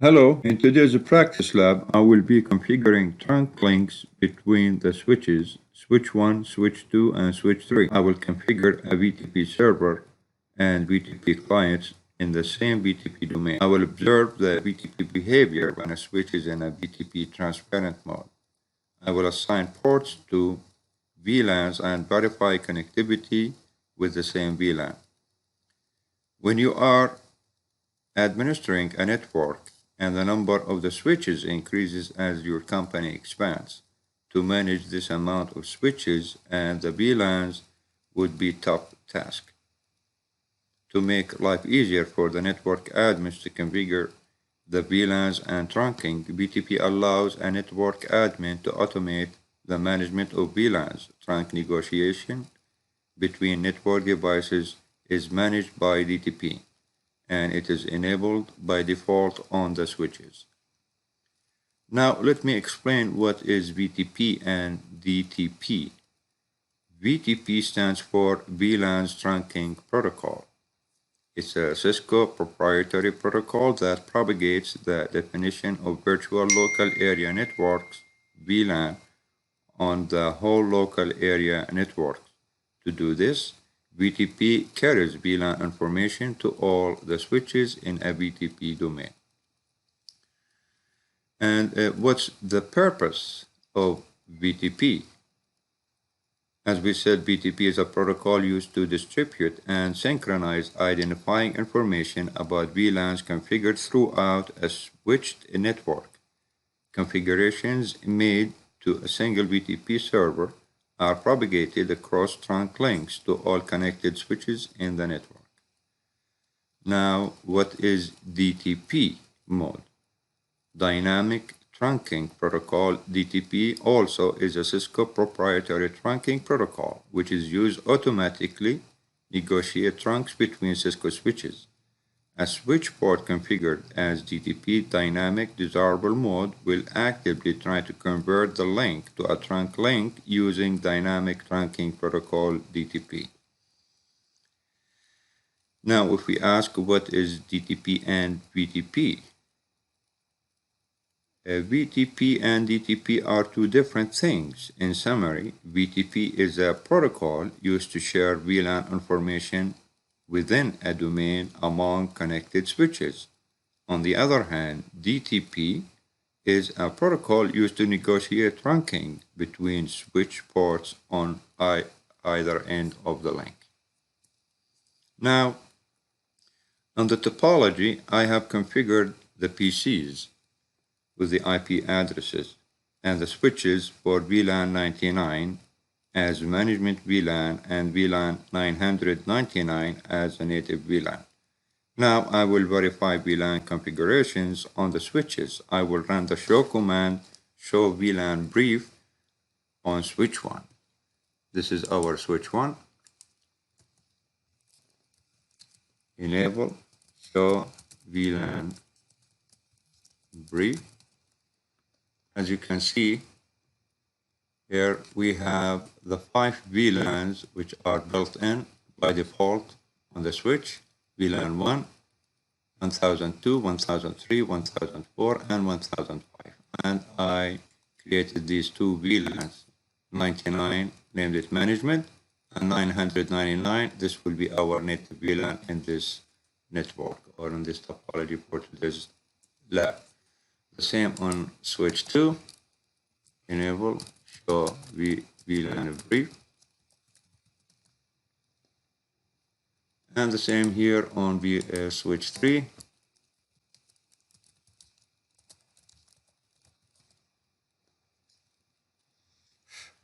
Hello, in today's practice lab, I will be configuring trunk links between the switches, switch 1, switch 2, and switch 3. I will configure a VTP server and VTP clients in the same VTP domain. I will observe the VTP behavior when a switch is in a VTP transparent mode. I will assign ports to VLANs and verify connectivity with the same VLAN. When you are administering a network, and the number of the switches increases as your company expands. To manage this amount of switches and the VLANs would be top task. To make life easier for the network admins to configure the VLANs and trunking, BTP allows a network admin to automate the management of VLANs. Trunk negotiation between network devices is managed by DTP, and it is enabled by default on the switches. Now let me explain what is VTP and DTP. VTP stands for VLANs Trunking Protocol. It's a Cisco proprietary protocol that propagates the definition of virtual local area networks, VLAN, on the whole local area network. To do this, VTP carries VLAN information to all the switches in a VTP domain. And what's the purpose of VTP? As we said, VTP is a protocol used to distribute and synchronize identifying information about VLANs configured throughout a switched network. Configurations made to a single VTP server are propagated across trunk links to all connected switches in the network. Now, what is DTP mode? Dynamic Trunking Protocol. DTP also is a Cisco proprietary trunking protocol, which is used automatically negotiate trunks between Cisco switches. A switch port configured as DTP Dynamic Desirable Mode will actively try to convert the link to a trunk link using Dynamic Trunking Protocol DTP. Now, if we ask what is DTP and VTP, VTP and DTP are two different things. In summary, VTP is a protocol used to share VLAN information within a domain among connected switches. On the other hand, DTP is a protocol used to negotiate trunking between switch ports on either end of the link. Now, on the topology, I have configured the PCs with the IP addresses and the switches for VLAN 99 as management VLAN and VLAN 999 as a native VLAN. Now I will verify VLAN configurations on the switches. I will run the show command, show VLAN brief on switch 1. This is our switch 1. Enable show VLAN brief. As you can see, here we have the 5 VLANs which are built in by default on the switch: VLAN 1, 1002, 1003, 1004, and 1005. And I created these two VLANs, 99, named it management, and 999. This will be our native VLAN in this network or in this topology for today's lab. The same on switch 2, enable show VLAN brief, and the same here on switch 3.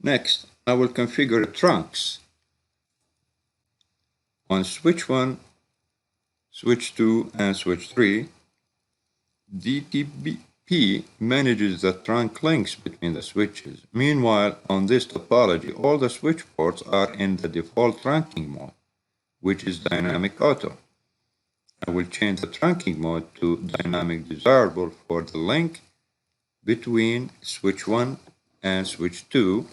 Next, I will configure trunks on switch 1, switch 2, and switch 3. DTP manages the trunk links between the switches. Meanwhile, on this topology, all the switch ports are in the default trunking mode, which is dynamic auto. I will change the trunking mode to dynamic desirable for the link between switch 1 and switch 2,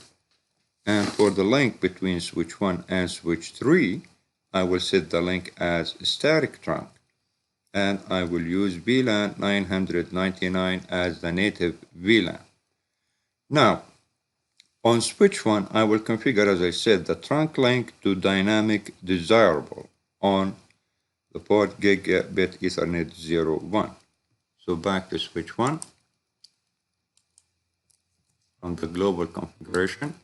and for the link between switch 1 and switch 3, I will set the link as static trunk. and I will use VLAN 999 as the native VLAN. Now, on switch 1, I will configure, as I said, the trunk link to dynamic desirable on the port gigabit Ethernet 01. So back to switch 1 from the global configuration.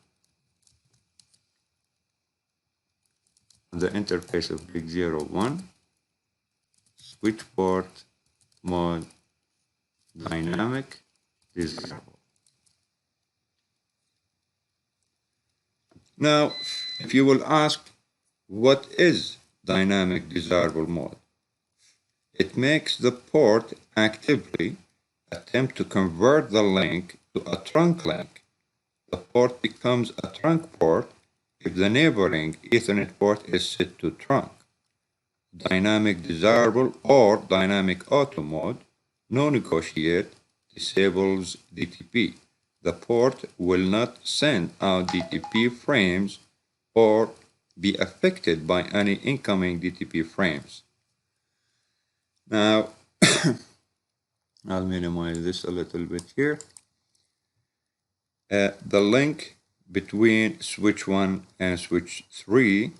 On the interface of gig 01, switch port mode dynamic desirable. Now, if you will ask, what is dynamic desirable mode? It makes the port actively attempt to convert the link to a trunk link. The port becomes a trunk port if the neighboring Ethernet port is set to trunk. Dynamic desirable or dynamic auto mode, no negotiate, disables DTP. The port will not send out DTP frames or be affected by any incoming DTP frames. Now, I'll minimize this a little bit here. The link between switch 1 and switch 3,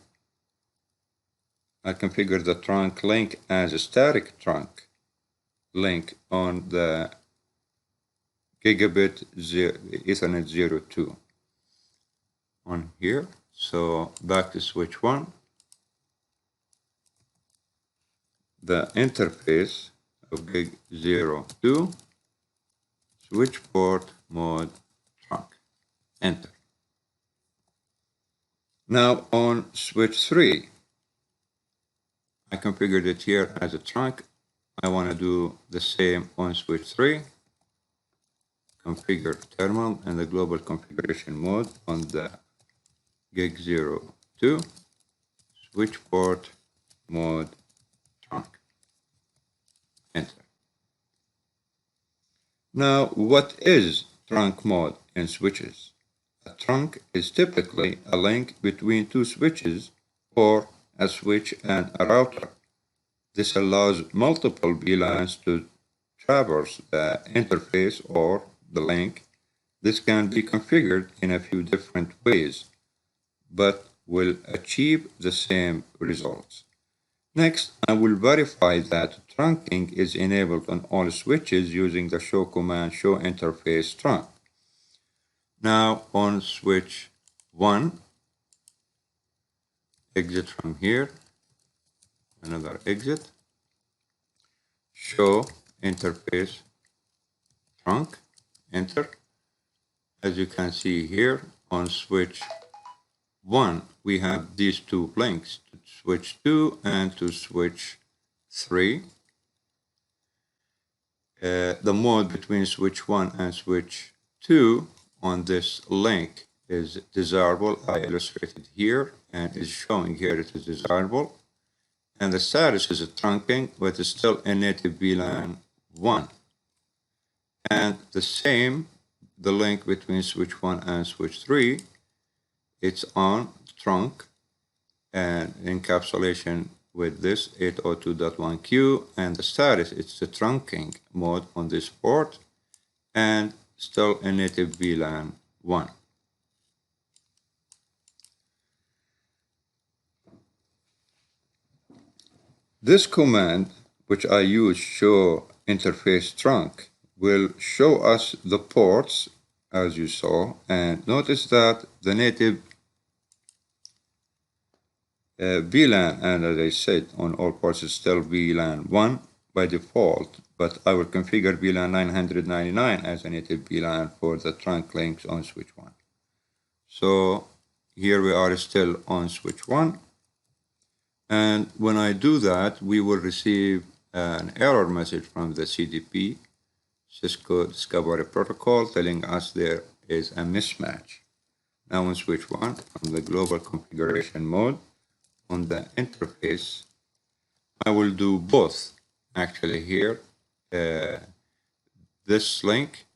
I configure the trunk link as a static trunk link on the gigabit Ethernet 02 on here. So back to switch 1. The interface of gig 02, switch port mode trunk. Enter. Now on switch 3, I configured it here as a trunk. I want to do the same on switch 3. Configure terminal and the global configuration mode on the gig 02, switch port mode trunk. Enter. Now, what is trunk mode in switches? A trunk is typically a link between two switches or a switch and a router. This allows multiple VLANs to traverse the interface or the link. This can be configured in a few different ways, but will achieve the same results. Next, I will verify that trunking is enabled on all switches using the show command show interface trunk. Now on switch 1, exit from here, another exit, show interface trunk, enter. As you can see here on switch 1, we have these two links, to switch 2 and to switch 3. The mode between switch 1 and switch 2 on this link is desirable. I illustrated here and is showing here it is desirable. And the status is a trunking, but it's still a native VLAN 1. And the same, the link between switch 1 and switch 3, it's on trunk and encapsulation with this 802.1q, and the status, it's the trunking mode on this port and still a native VLAN 1. This command, which I use show interface trunk, will show us the ports as you saw, and notice that the native VLAN, and as I said, on all ports is still VLAN 1 by default, but I will configure VLAN 999 as a native VLAN for the trunk links on switch 1. So here we are still on switch 1. And when I do that, we will receive an error message from the CDP, Cisco Discovery Protocol, telling us there is a mismatch. Now on switch 1, on the global configuration mode, on the interface, I will do both actually here. This link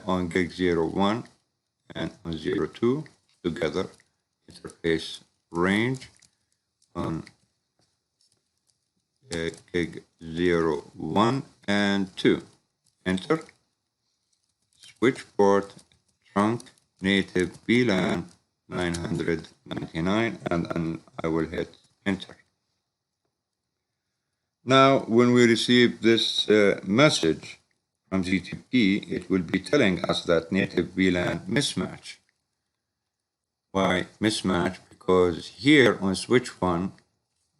on gig 01 and on 02 together, interface range on gig 0, 1, and 2. Enter. Switch port trunk native VLAN 999, and then I will hit enter. Now, when we receive this message from DTP, it will be telling us that native VLAN mismatch. Why mismatch? Because here on switch 1,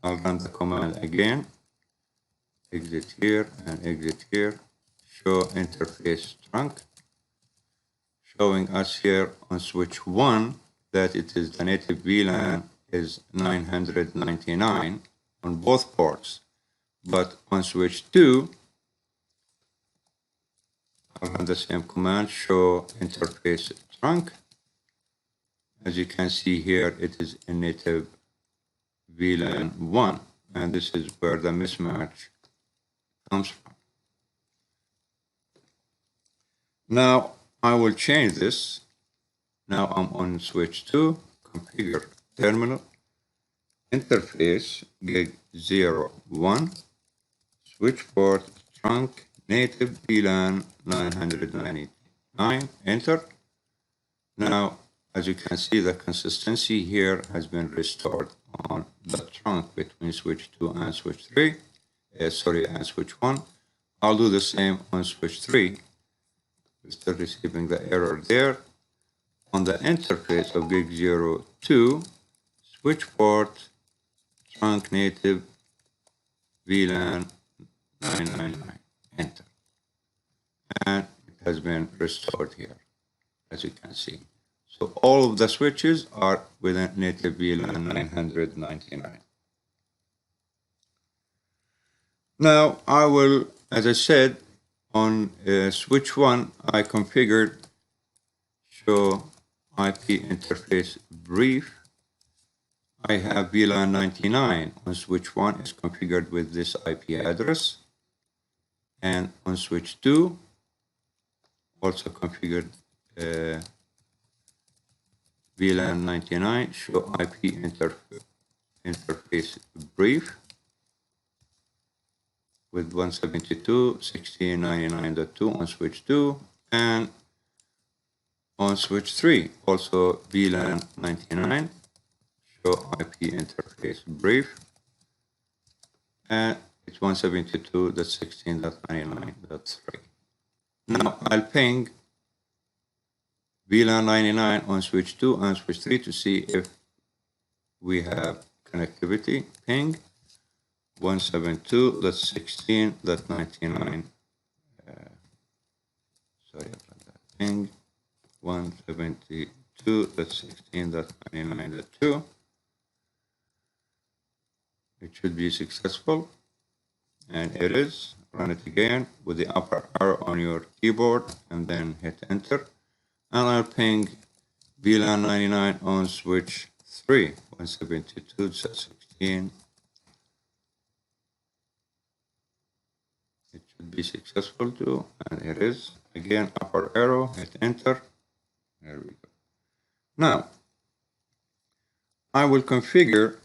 I'll run the command again, exit here and exit here, show interface trunk, showing us here on switch 1 that it is the native VLAN is 999 on both ports. But on switch 2, I'll run the same command, show interface trunk. As you can see here, it is a native VLAN 1, and this is where the mismatch comes from. Now, I will change this. Now I'm on switch 2, configure terminal, interface gig 0, 1, switch port trunk native VLAN 999, enter. Now, as you can see, the consistency here has been restored on the trunk between switch 2 and switch 3, and switch 1. I'll do the same on switch 3. We're still receiving the error there. On the interface of gig 0, 2, switch port trunk native VLAN 999, enter. And it has been restored here, as you can see. So all of the switches are within native VLAN 999. Now I will, as I said, on switch 1, I configured show IP interface brief. I have VLAN 99 on switch 1 is configured with this IP address. And on switch 2, also configured VLAN 99, show IP interface brief with 172.16.99.2 on switch 2, and on switch 3, also VLAN 99, show IP interface brief, and it's 172.16.99.3. Now I'll ping VLAN 99 on switch 2 and switch 3 to see if we have connectivity. Ping 172.16.99. Sorry about that. Ping 172.16.99.2. It should be successful, and it is. Run it again with the upper arrow on your keyboard and then hit enter. And I'll ping VLAN 99 on switch 3, 172.16. It should be successful too, and it is. Again, upper arrow, hit enter. There we go. Now, I will configure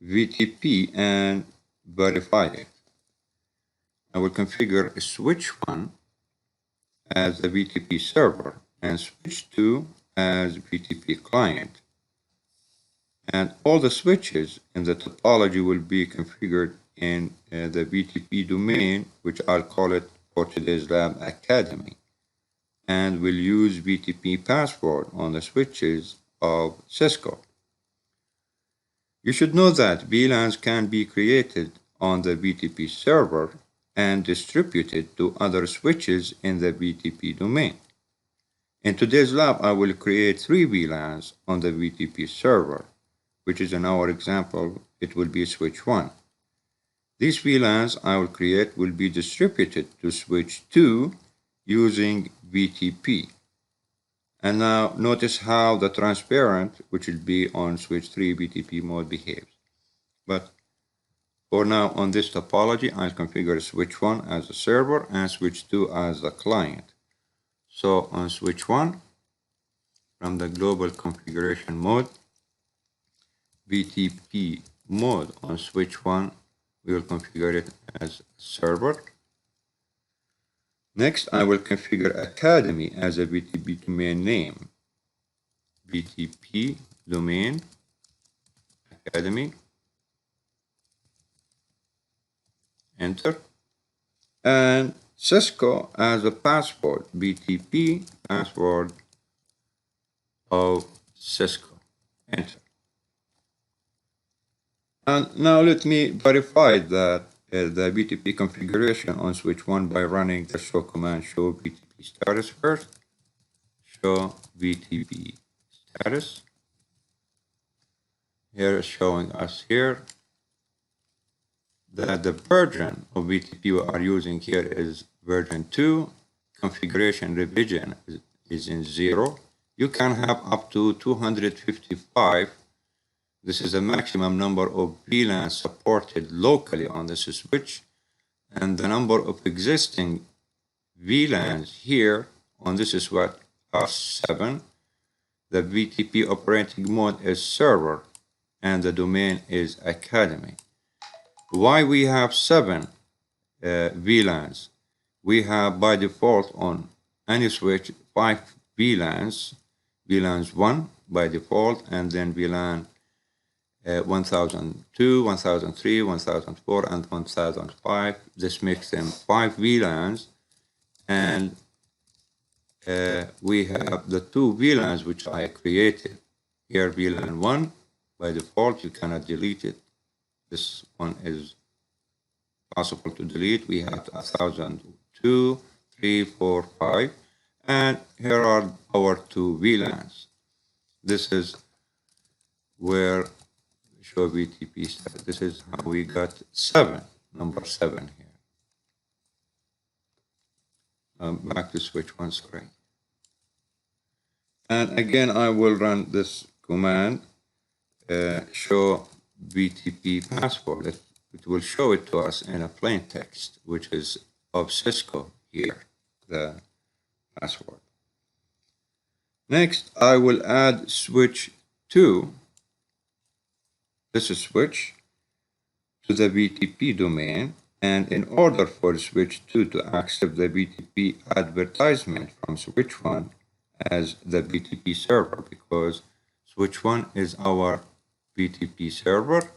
VTP and verify it. I will configure switch 1 as the VTP server and switch 2 as VTP client. And all the switches in the topology will be configured in the VTP domain, which I'll call it for today's lab Academy. And we'll use VTP password on the switches of Cisco. You should know that VLANs can be created on the VTP server and distributed to other switches in the VTP domain. In today's lab, I will create 3 VLANs on the VTP server, which is in our example, it will be switch 1. These VLANs I will create will be distributed to switch 2 using VTP. And now notice how the transparent, which will be on switch 3 VTP mode, behaves. But for now, on this topology, I'll configure switch 1 as a server and switch 2 as a client. So on switch 1, from the global configuration mode, VTP mode on switch 1 We will configure it as server. Next, I will configure Academy as a VTP domain name. VTP domain Academy. Enter. And Cisco as a password. VTP password of Cisco. Enter. And now let me verify that the VTP configuration on switch 1 by running the show command show VTP status first. Show VTP status. Here is showing us here that the version of VTP we are using here is version 2. Configuration revision is in 0. You can have up to 255. This is the maximum number of VLANs supported locally on this switch, and the number of existing VLANs here on this switch are 7. The VTP operating mode is server, and the domain is Academy. Why we have 7 VLANs? We have by default on any switch 5 VLANs, VLANs 1 by default, and then VLAN 1002, 1003, 1004, and 1005. This makes them 5 VLANs, and we have the 2 VLANs which I created. Here VLAN 1 by default, you cannot delete it. This one is possible to delete. We have 1002, 3, 4, 5, and here are our 2 VLANs. This is where show VTP status. This is how we got 7, number 7 here. Back to switch 1, sorry. And again, I will run this command, show VTP password. It will show it to us in a plain text, which is of Cisco here, the password. Next, I will add switch 2. This is switch to the VTP domain, and in order for switch 2 to accept the VTP advertisement from switch 1 as the VTP server, because switch 1 is our VTP server,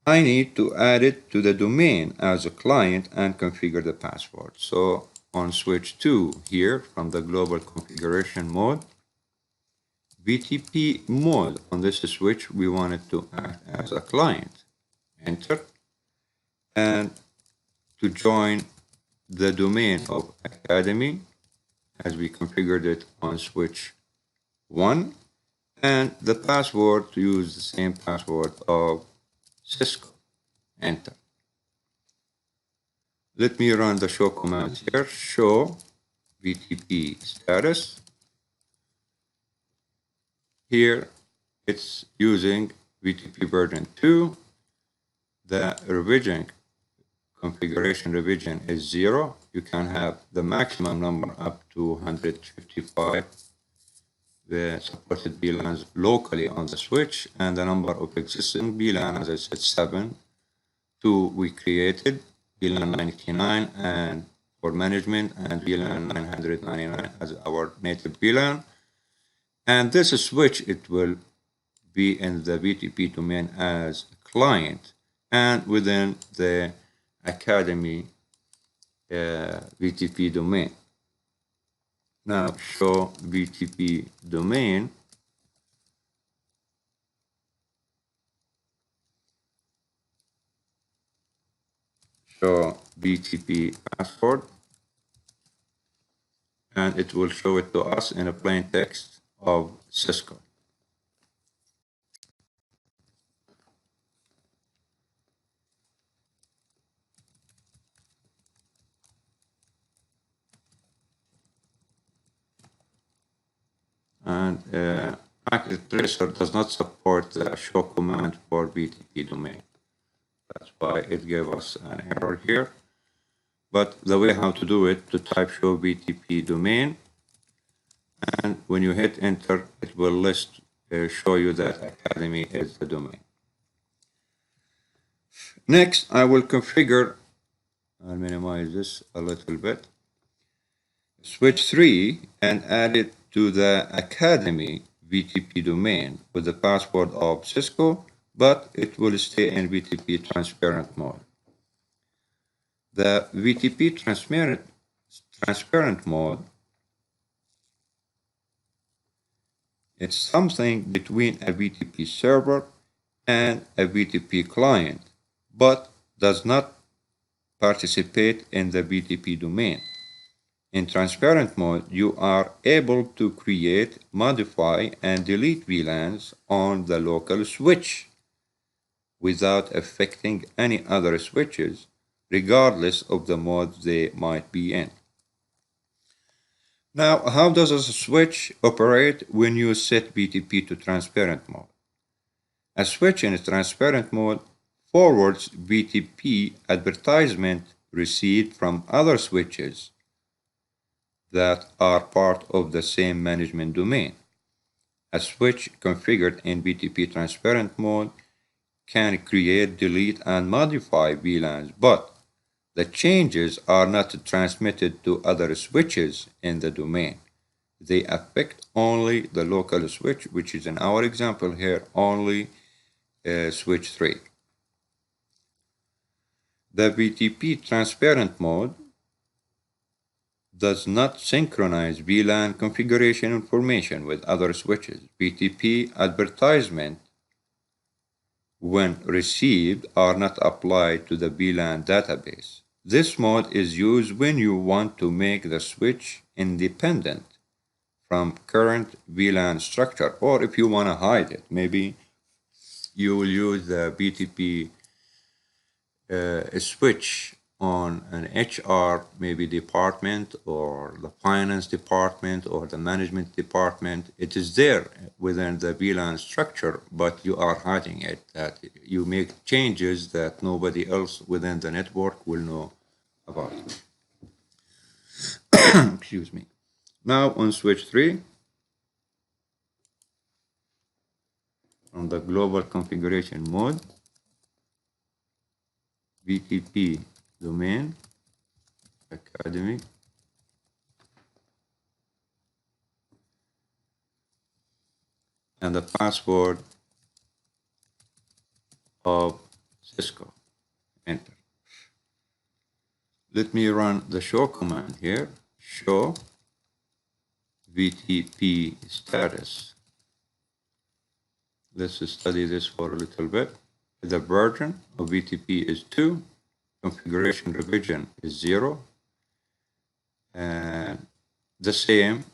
I need to add it to the domain as a client and configure the password. So on switch 2 here from the global configuration mode, VTP mode on this switch, we want it to act as a client. Enter. And to join the domain of Academy, as we configured it on switch 1, and the password to use the same password of Cisco. Enter. Let me run the show command here. Show VTP status. Here it's using VTP version 2. The revision, configuration revision is 0. You can have the maximum number up to 155 the supported VLANs locally on the switch, and the number of existing VLAN, as I said, 7. 2 we created, VLAN 99 and for management, and VLAN 999 as our native VLAN. And this switch, it will be in the VTP domain as a client and within the Academy VTP domain. Now show VTP domain. Show VTP password, and it will show it to us in a plain text of Cisco. And Packet Tracer does not support the show command for VTP domain. That's why it gave us an error here. But the way how to do it, to type show VTP domain, and when you hit enter, it will show you that Academy is the domain. Next, I will configure, I'll minimize this a little bit, switch 3 and add it to the Academy VTP domain with the password of Cisco, but it will stay in VTP transparent mode. The VTP transparent mode, it's something between a VTP server and a VTP client, but does not participate in the VTP domain. In transparent mode, you are able to create, modify, and delete VLANs on the local switch without affecting any other switches, regardless of the mode they might be in. Now, how does a switch operate when you set VTP to transparent mode? A switch in transparent mode forwards VTP advertisement received from other switches that are part of the same management domain. A switch configured in VTP transparent mode can create, delete, and modify VLANs, but the changes are not transmitted to other switches in the domain. They affect only the local switch, which is in our example here only switch 3. The VTP transparent mode does not synchronize VLAN configuration information with other switches. VTP advertisement, when received, are not applied to the VLAN database. This mode is used when you want to make the switch independent from current VLAN structure, or if you want to hide it. Maybe you will use the VTP switch on an HR maybe department or the finance department or the management department. It is there within the VLAN structure, but you are hiding it, that you make changes that nobody else within the network will know about. Excuse me. Now on switch 3, on the global configuration mode, VTP domain, Academy, and the password of Cisco. Enter. Let me run the show command here. Show VTP status. Let's study this for a little bit. The version of VTP is 2. Configuration revision is 0. And the same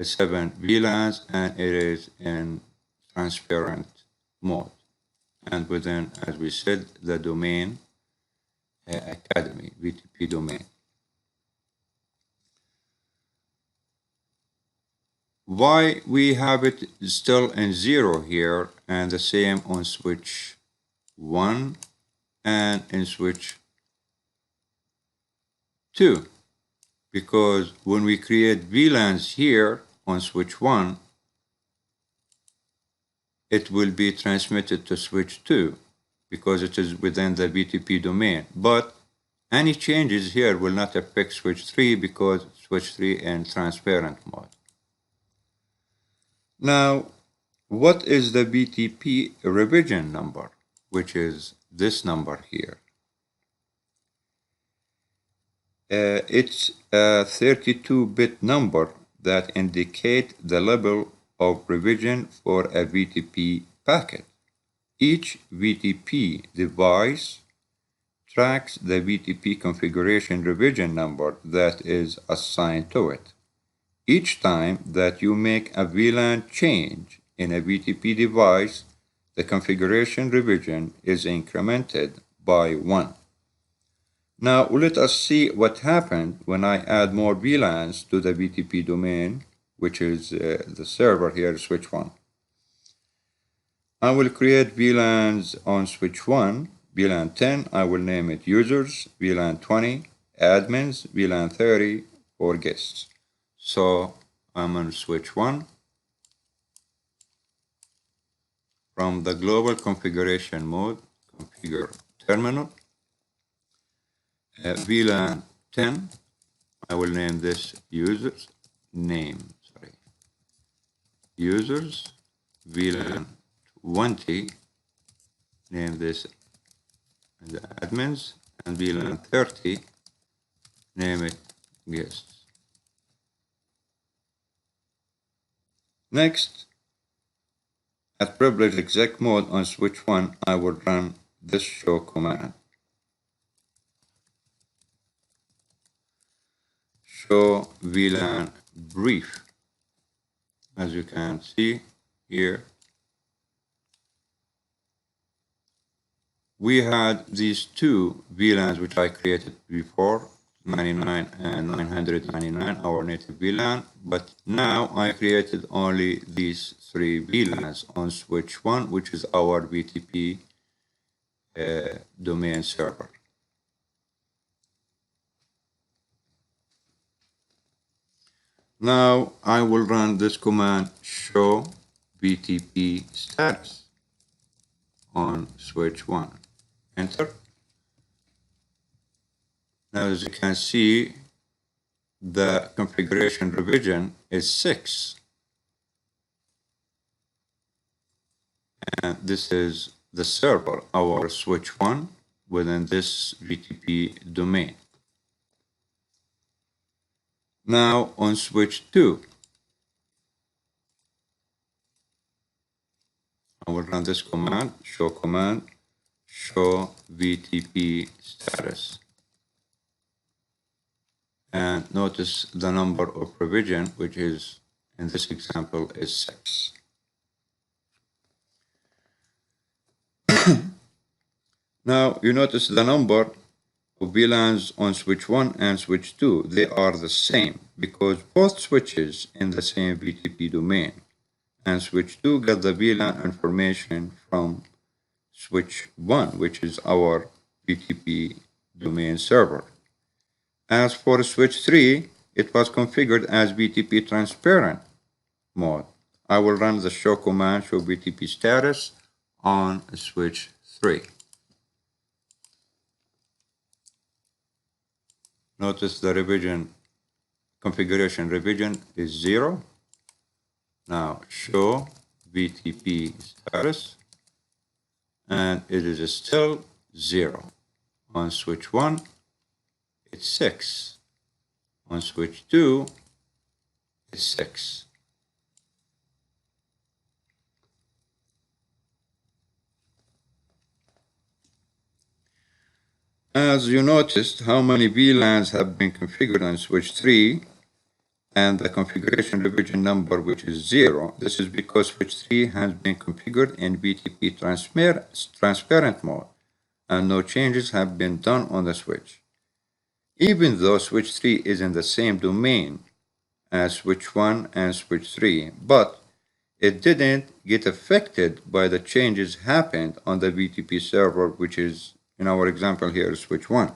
7 VLANs, and it is in transparent mode. And within, as we said, the domain Academy VTP domain. Why we have it still in 0 here and the same on switch 1 and in switch 2? Because when we create VLANs here on switch 1, it will be transmitted to switch 2 because it is within the VTP domain. But any changes here will not affect switch 3 because switch 3 in transparent mode. Now, what is the VTP revision number, which is this number here? It's a 32-bit number that indicates the level of revision for a VTP packet. Each VTP device tracks the VTP configuration revision number that is assigned to it. Each time that you make a VLAN change in a VTP device, the configuration revision is incremented by 1. Now let us see what happened when I add more VLANs to the VTP domain, which is the server here, switch 1. I will create VLANs on switch 1, VLAN 10, I will name it users, VLAN 20, admins, VLAN 30, or guests. So I'm on switch 1. From the global configuration mode, configure terminal. VLAN 10, I will name this users, users. VLAN 20, name this the admins, and VLAN 30, name it guests. Next, at privilege exec mode on switch 1, I will run this show command. Show VLAN brief. As you can see here, we had these two VLANs which I created before, 99 and 999, our native VLAN, but now I created only these three VLANs on switch 1, which is our VTP domain server. Now I will run this command, show VTP status on switch 1. Enter. Now, as you can see, the configuration revision is 6. And this is the server, our switch 1, within this VTP domain. Now on switch 2, I will run this command, show VTP status. And notice the number of provision, which is, in this example, is 6. Now you notice the number of VLANs on switch 1 and switch 2, they are the same because both switches in the same VTP domain, and switch 2 get the VLAN information from switch 1, which is our VTP domain server. As for switch 3, it was configured as VTP transparent mode. I will run the show command, show VTP status on switch 3. Notice the revision, configuration revision is 0. Now show VTP status, and it is still 0. On switch 1, it's 6. On switch 2, it's 6. As you noticed, how many VLANs have been configured on switch 3 and the configuration revision number, which is 0. This is because switch 3 has been configured in VTP transparent mode and no changes have been done on the switch. Even though switch 3 is in the same domain as switch 1 and switch 3, but it didn't get affected by the changes happened on the VTP server, which is, in our example here, switch 1.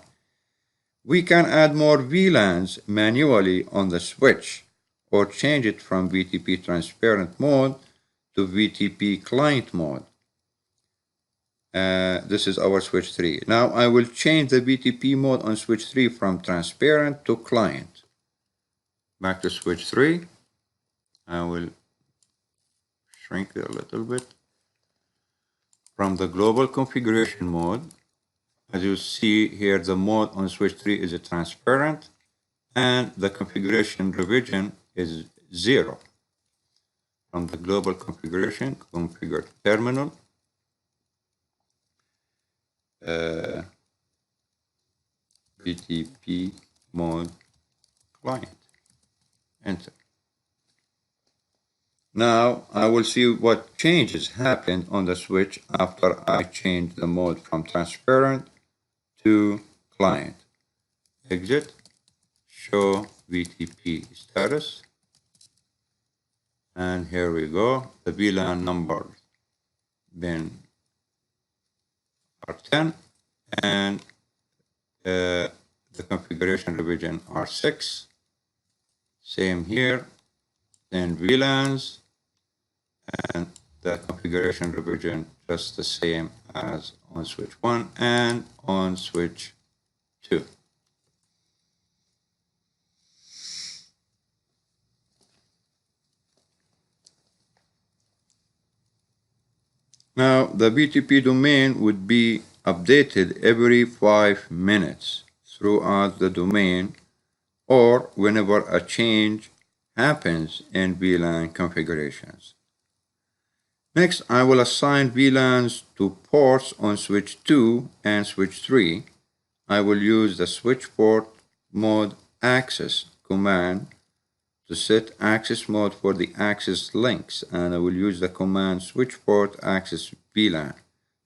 We can add more VLANs manually on the switch or change it from VTP transparent mode to VTP client mode. This is our switch 3. Now I will change the VTP mode on switch 3 from transparent to client. Back to switch 3. I will shrink it a little bit. From the global configuration mode, as you see here, the mode on switch 3 is a transparent and the configuration revision is 0. From the global configuration, configure terminal, VTP mode client. Enter. Now I will see what changes happened on the switch after I changed the mode from transparent to client. Exit, show VTP status, and here we go. The VLAN numbers then are 10 and the configuration revision are 6. Same here, 10 VLANs, and the configuration revision just the same as on switch 1 and on switch 2. Now, the VTP domain would be updated every 5 minutes throughout the domain or whenever a change happens in VLAN configurations. Next, I will assign VLANs to ports on switch 2 and switch 3. I will use the switch port mode access command to set access mode for the access links, and I will use the command switch port access VLAN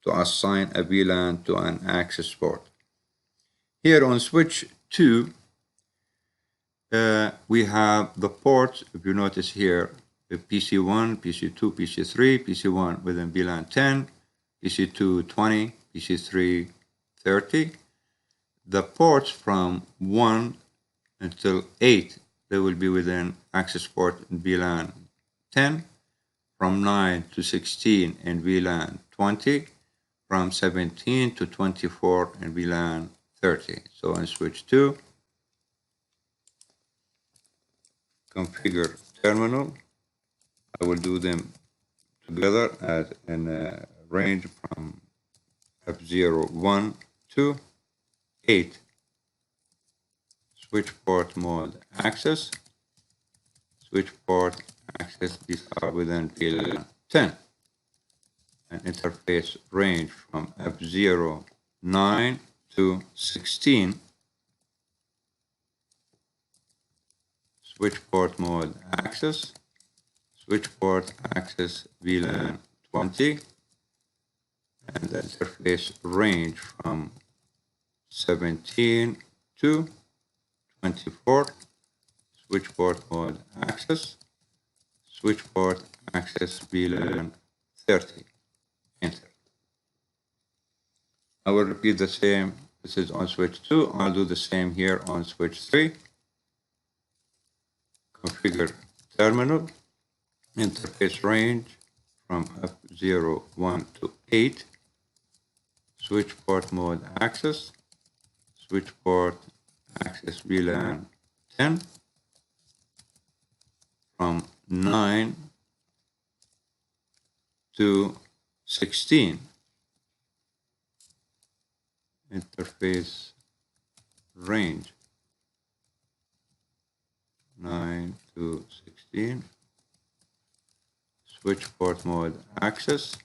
to assign a VLAN to an access port. Here on switch 2, we have the ports, if you notice here, the PC1, PC2, PC3, PC1 within VLAN 10, PC2 20, PC3 30. The ports from 1 until 8, they will be within access port in VLAN 10, from 9 to 16 in VLAN 20, from 17 to 24 in VLAN 30. So in switch 2, configure terminal. I will do them together in a range from F0, 1 to 8. Switch port mode access, switch port access, these are within VLAN 10. And interface range from F0, 9 to 16. Switch port mode access, switch port access VLAN 20, and the interface range from 17 to 24. Switch port mode access, switch port access VLAN 30. Enter. I will repeat the same. This is on switch 2. I'll do the same here on switch 3. Configure terminal, interface range from F0, 1 to 8, switch port mode access, switch port access VLAN 10, from 9 to 16, interface range 9 to 16, switch port mode access,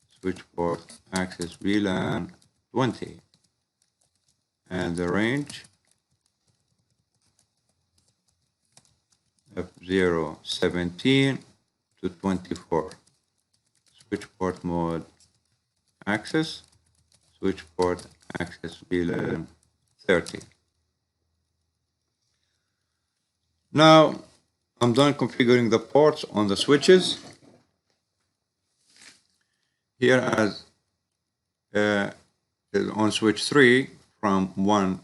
switch port access VLAN 20, and the range F0, 17 to 24, switch port mode access, switch port access VLAN 30. Now, I'm done configuring the ports on the switches. Here as on switch 3, from 1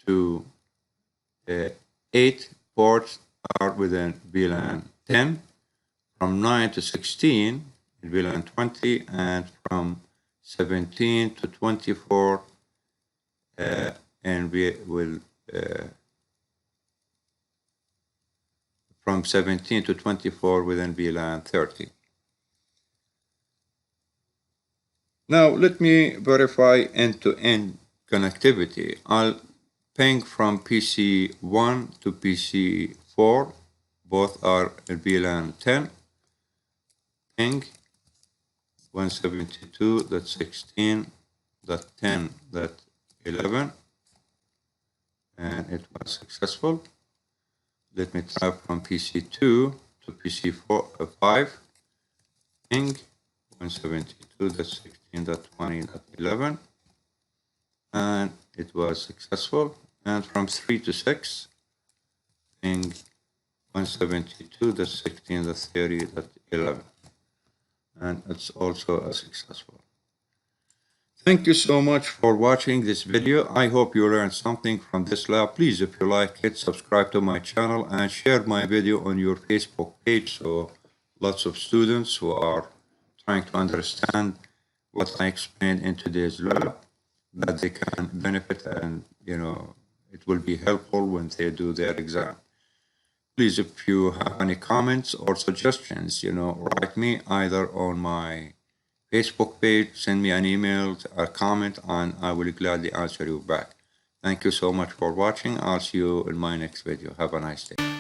to 8 ports are within VLAN 10, from 9 to 16 in VLAN 20, and from 17 to 24 and we will from 17 to 24 within VLAN 30. Now let me verify end-to-end connectivity. I'll ping from PC1 to PC4. Both are in VLAN 10. Ping 172.16.10.11, and it was successful. Let me try from PC2 to PC5, ping 172.16.20.11, and it was successful. And from 3 to 6, ping 172.16.30.11, and it's also successful. Thank you so much for watching this video. I hope you learned something from this lab. Please, if you like it, subscribe to my channel and share my video on your Facebook page so lots of students who are trying to understand what I explained in today's lab, that they can benefit, and it will be helpful when they do their exam. Please, if you have any comments or suggestions, write me either on my Facebook page, send me an email, a comment, and I will gladly answer you back. Thank you so much for watching. I'll see you in my next video. Have a nice day.